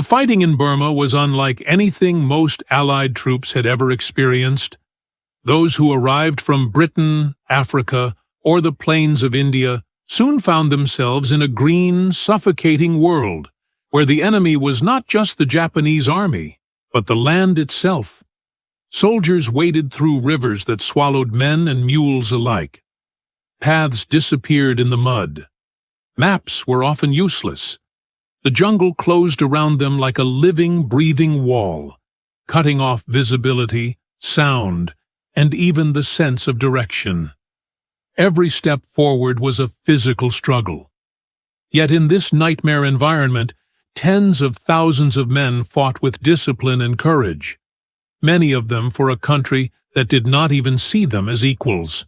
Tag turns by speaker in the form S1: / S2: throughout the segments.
S1: The fighting in Burma was unlike anything most Allied troops had ever experienced. Those who arrived from Britain, Africa, or the plains of India soon found themselves in a green, suffocating world, where the enemy was not just the Japanese army, but the land itself. Soldiers waded through rivers that swallowed men and mules alike. Paths disappeared in the mud. Maps were often useless. The jungle closed around them like a living, breathing wall, cutting off visibility, sound, and even the sense of direction. Every step forward was a physical struggle. Yet in this nightmare environment, tens of thousands of men fought with discipline and courage, many of them for a country that did not even see them as equals.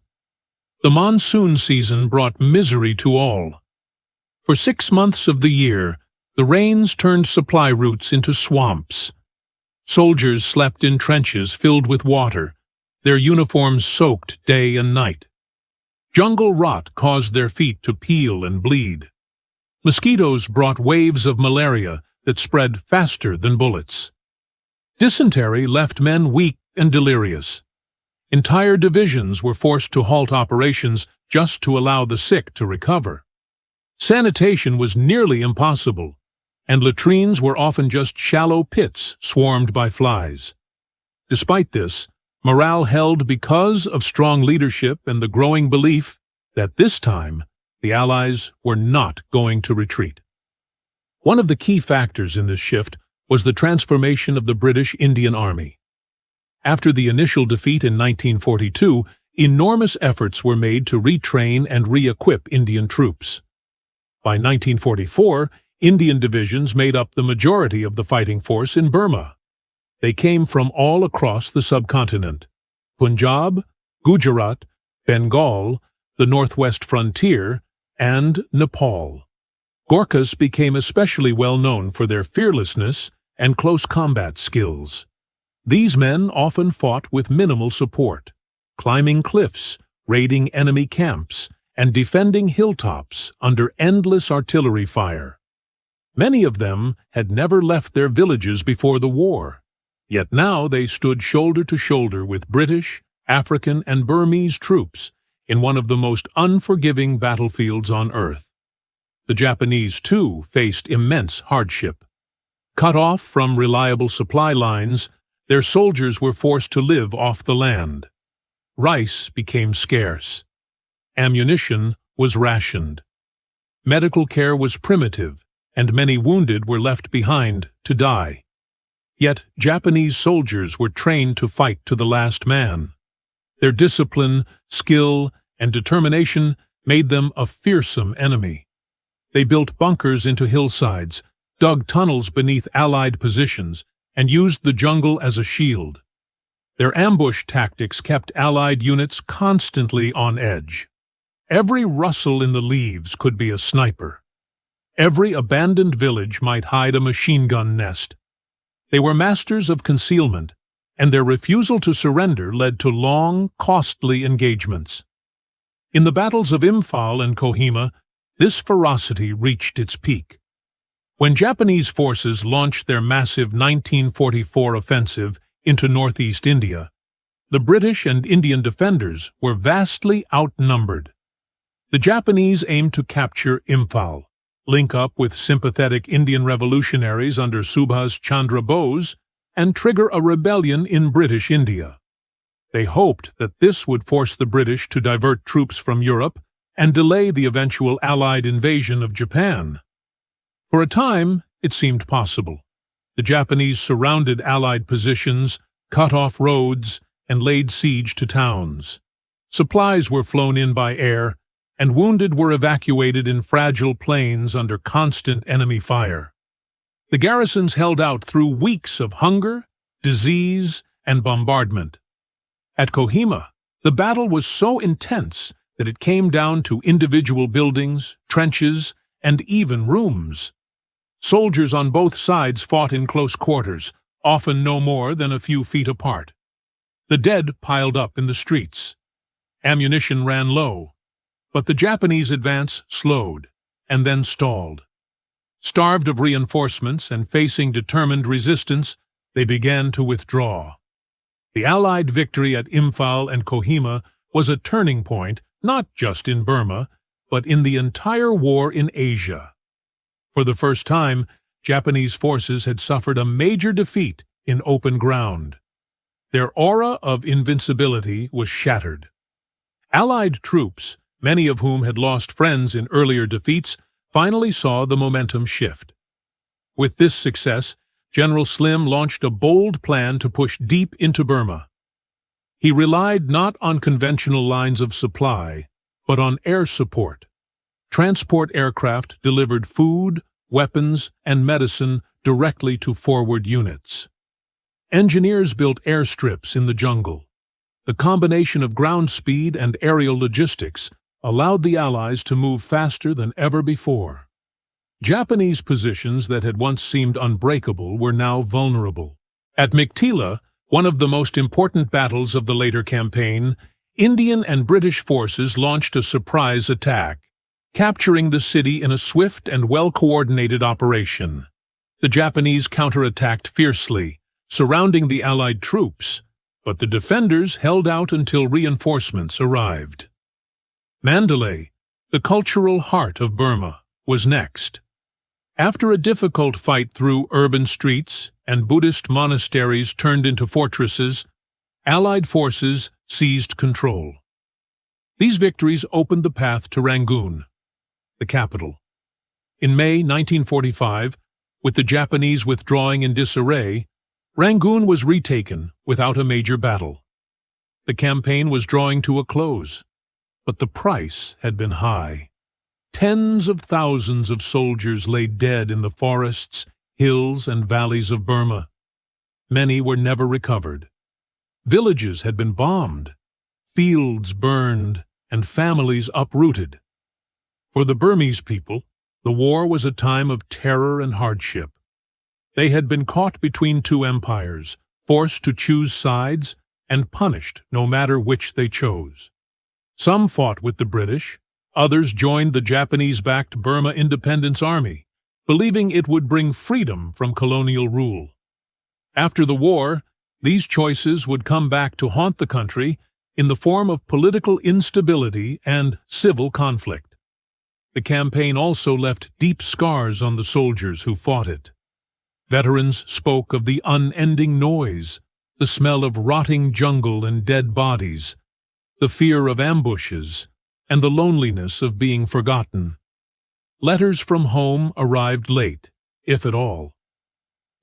S1: The monsoon season brought misery to all. For 6 months of the year, the rains turned supply routes into swamps. Soldiers slept in trenches filled with water, their uniforms soaked day and night. Jungle rot caused their feet to peel and bleed. Mosquitoes brought waves of malaria that spread faster than bullets. Dysentery left men weak and delirious. Entire divisions were forced to halt operations just to allow the sick to recover. Sanitation was nearly impossible, and latrines were often just shallow pits swarmed by flies. Despite this, morale held because of strong leadership and the growing belief that this time the Allies were not going to retreat. One of the key factors in this shift was the transformation of the British Indian Army. After the initial defeat in 1942, enormous efforts were made to retrain and re-equip Indian troops. By 1944, Indian divisions made up the majority of the fighting force in Burma. They came from all across the subcontinent: Punjab, Gujarat, Bengal, the northwest frontier, and Nepal. Gorkhas became especially well known for their fearlessness and close combat skills. These men often fought with minimal support, climbing cliffs, raiding enemy camps, and defending hilltops under endless artillery fire. Many of them had never left their villages before the war, yet now they stood shoulder to shoulder with British, African, and Burmese troops in one of the most unforgiving battlefields on Earth. The Japanese, too, faced immense hardship. Cut off from reliable supply lines, their soldiers were forced to live off the land. Rice became scarce. Ammunition was rationed. Medical care was primitive, and many wounded were left behind to die. Yet Japanese soldiers were trained to fight to the last man. Their discipline, skill, and determination made them a fearsome enemy. They built bunkers into hillsides, dug tunnels beneath Allied positions, and used the jungle as a shield. Their ambush tactics kept Allied units constantly on edge. Every rustle in the leaves could be a sniper. Every abandoned village might hide a machine gun nest. They were masters of concealment, and their refusal to surrender led to long, costly engagements. In the battles of Imphal and Kohima, this ferocity reached its peak. When Japanese forces launched their massive 1944 offensive into northeast India, the British and Indian defenders were vastly outnumbered. The Japanese aimed to capture Imphal, link up with sympathetic Indian revolutionaries under Subhas Chandra Bose, and trigger a rebellion in British India. They hoped that this would force the British to divert troops from Europe and delay the eventual Allied invasion of Japan. For a time, it seemed possible. The Japanese surrounded Allied positions, cut off roads, and laid siege to towns. Supplies were flown in by air, and wounded were evacuated in fragile planes under constant enemy fire. The garrisons held out through weeks of hunger, disease, and bombardment. At Kohima, the battle was so intense that it came down to individual buildings, trenches, and even rooms. Soldiers on both sides fought in close quarters, often no more than a few feet apart. The dead piled up in the streets. Ammunition ran low, but the Japanese advance slowed and then stalled. Starved of reinforcements and facing determined resistance, they began to withdraw. The Allied victory at Imphal and Kohima was a turning point not just in Burma, but in the entire war in Asia. For the first time, Japanese forces had suffered a major defeat in open ground. Their aura of invincibility was shattered. Allied troops, many of whom had lost friends in earlier defeats, finally saw the momentum shift. With this success, General Slim launched a bold plan to push deep into Burma. He relied not on conventional lines of supply, but on air support. Transport aircraft delivered food, weapons, and medicine directly to forward units. Engineers built airstrips in the jungle. The combination of ground speed and aerial logistics allowed the Allies to move faster than ever before. Japanese positions that had once seemed unbreakable were now vulnerable. At Meiktila, one of the most important battles of the later campaign, Indian and British forces launched a surprise attack, capturing the city in a swift and well-coordinated operation. The Japanese counterattacked fiercely, surrounding the Allied troops, but the defenders held out until reinforcements arrived. Mandalay, the cultural heart of Burma, was next. After a difficult fight through urban streets and Buddhist monasteries turned into fortresses, Allied forces seized control. These victories opened the path to Rangoon, the capital. In May 1945, with the Japanese withdrawing in disarray, Rangoon was retaken without a major battle. The campaign was drawing to a close, but the price had been high. Tens of thousands of soldiers lay dead in the forests, hills, and valleys of Burma. Many were never recovered. Villages had been bombed, fields burned, and families uprooted. For the Burmese people, the war was a time of terror and hardship. They had been caught between two empires, forced to choose sides, and punished no matter which they chose. Some fought with the British, others joined the Japanese-backed Burma Independence Army, believing it would bring freedom from colonial rule. After the war, these choices would come back to haunt the country in the form of political instability and civil conflict. The campaign also left deep scars on the soldiers who fought it. Veterans spoke of the unending noise, the smell of rotting jungle and dead bodies, the fear of ambushes, and the loneliness of being forgotten. Letters from home arrived late, if at all.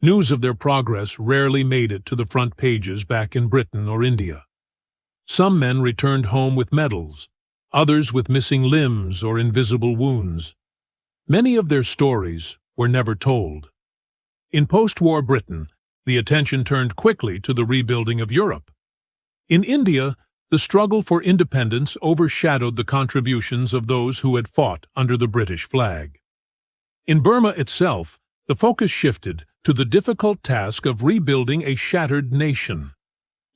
S1: News of their progress rarely made it to the front pages back in Britain or India. Some men returned home with medals, others with missing limbs or invisible wounds. Many of their stories were never told. In post-war Britain, the attention turned quickly to the rebuilding of Europe. In India, the struggle for independence overshadowed the contributions of those who had fought under the British flag. In Burma itself, the focus shifted to the difficult task of rebuilding a shattered nation.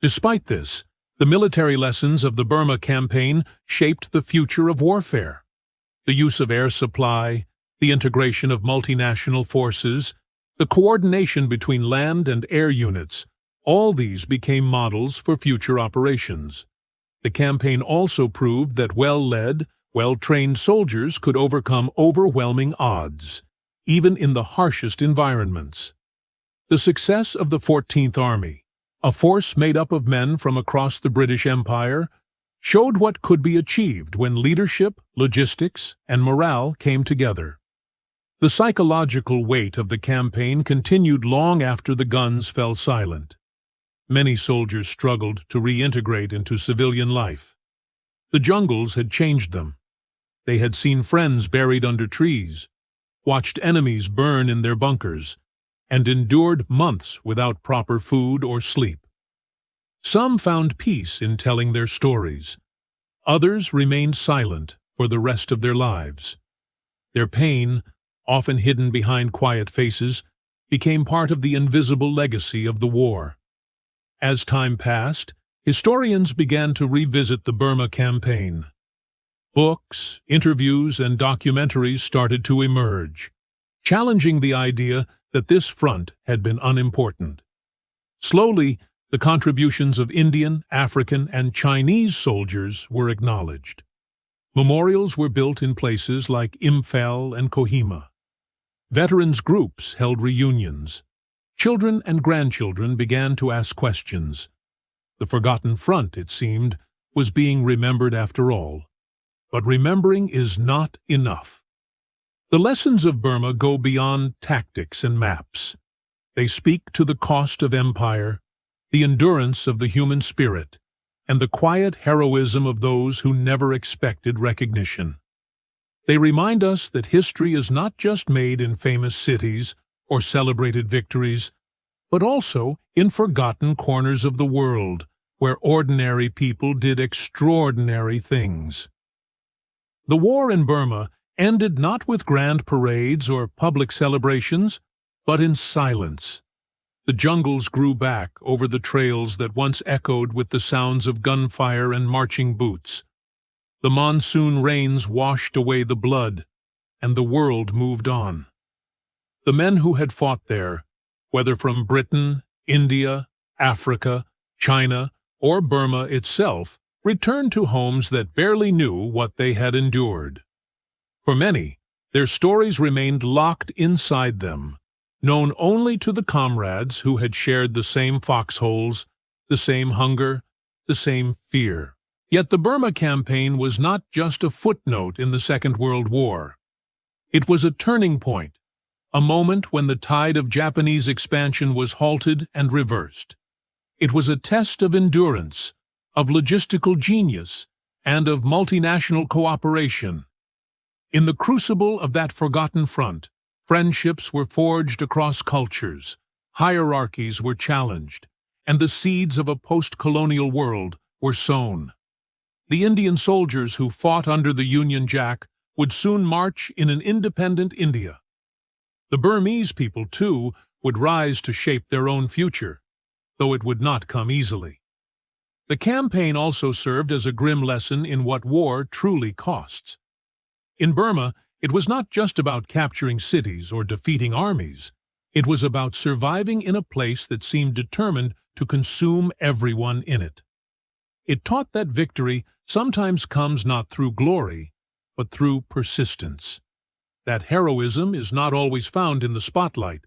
S1: Despite this, the military lessons of the Burma Campaign shaped the future of warfare. The use of air supply, the integration of multinational forces, the coordination between land and air units, all these became models for future operations. The campaign also proved that well-led, well-trained soldiers could overcome overwhelming odds, even in the harshest environments. The success of the 14th Army, a force made up of men from across the British Empire, showed what could be achieved when leadership, logistics, and morale came together. The psychological weight of the campaign continued long after the guns fell silent. Many soldiers struggled to reintegrate into civilian life. The jungles had changed them. They had seen friends buried under trees, watched enemies burn in their bunkers, and endured months without proper food or sleep. Some found peace in telling their stories. Others remained silent for the rest of their lives. Their pain, often hidden behind quiet faces, became part of the invisible legacy of the war. As time passed, historians began to revisit the Burma Campaign. Books, interviews, and documentaries started to emerge. challenging the idea that this front had been unimportant. Slowly, the contributions of Indian, African, and Chinese soldiers were acknowledged. Memorials were built in places like Imphal and Kohima. Veterans groups held reunions. Children and grandchildren began to ask questions. The forgotten front, it seemed, was being remembered after all. But remembering is not enough. The lessons of Burma go beyond tactics and maps. They speak to the cost of empire, the endurance of the human spirit, and the quiet heroism of those who never expected recognition. They remind us that history is not just made in famous cities or celebrated victories, but also in forgotten corners of the world, where ordinary people did extraordinary things. The war in Burma ended not with grand parades or public celebrations, but in silence. The jungles grew back over the trails that once echoed with the sounds of gunfire and marching boots. The monsoon rains washed away the blood, and the world moved on. The men who had fought there, whether from Britain, India, Africa, China, or Burma itself, returned to homes that barely knew what they had endured. For many, their stories remained locked inside them, known only to the comrades who had shared the same foxholes, the same hunger, the same fear. Yet the Burma Campaign was not just a footnote in the Second World War. It was a turning point, a moment when the tide of Japanese expansion was halted and reversed. It was a test of endurance, of logistical genius, and of multinational cooperation. In the crucible of that forgotten front, friendships were forged across cultures, hierarchies were challenged, and the seeds of a post-colonial world were sown. The Indian soldiers who fought under the Union Jack would soon march in an independent India. The Burmese people, too, would rise to shape their own future, though it would not come easily. The campaign also served as a grim lesson in what war truly costs. In Burma, it was not just about capturing cities or defeating armies. It was about surviving in a place that seemed determined to consume everyone in it. It taught that victory sometimes comes not through glory, but through persistence. That heroism is not always found in the spotlight,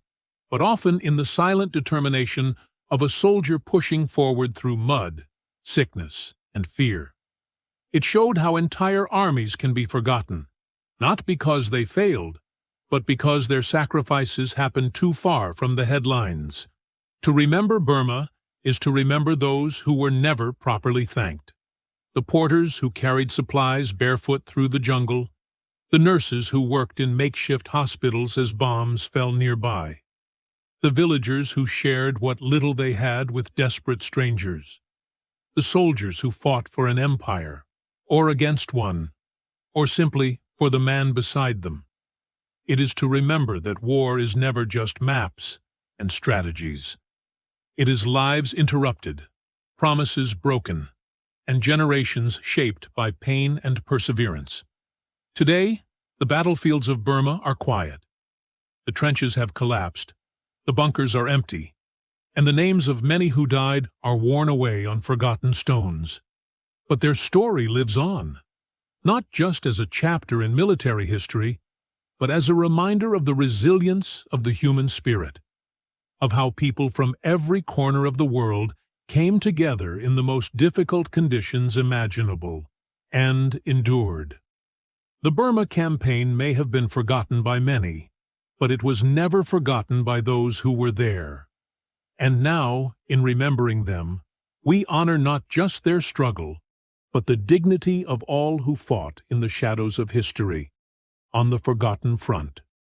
S1: but often in the silent determination of a soldier pushing forward through mud, sickness, and fear. It showed how entire armies can be forgotten, not because they failed, but because their sacrifices happened too far from the headlines. To remember Burma is to remember those who were never properly thanked. The porters who carried supplies barefoot through the jungle, the nurses who worked in makeshift hospitals as bombs fell nearby, the villagers who shared what little they had with desperate strangers, the soldiers who fought for an empire, or against one, or simply for the man beside them. It is to remember that war is never just maps and strategies. It is lives interrupted, promises broken, and generations shaped by pain and perseverance. Today, the battlefields of Burma are quiet. The trenches have collapsed, the bunkers are empty, and the names of many who died are worn away on forgotten stones. But their story lives on, not just as a chapter in military history, but as a reminder of the resilience of the human spirit, of how people from every corner of the world came together in the most difficult conditions imaginable and endured. The Burma Campaign may have been forgotten by many, but it was never forgotten by those who were there. And now, in remembering them, we honor not just their struggle, but the dignity of all who fought in the shadows of history, on the forgotten front.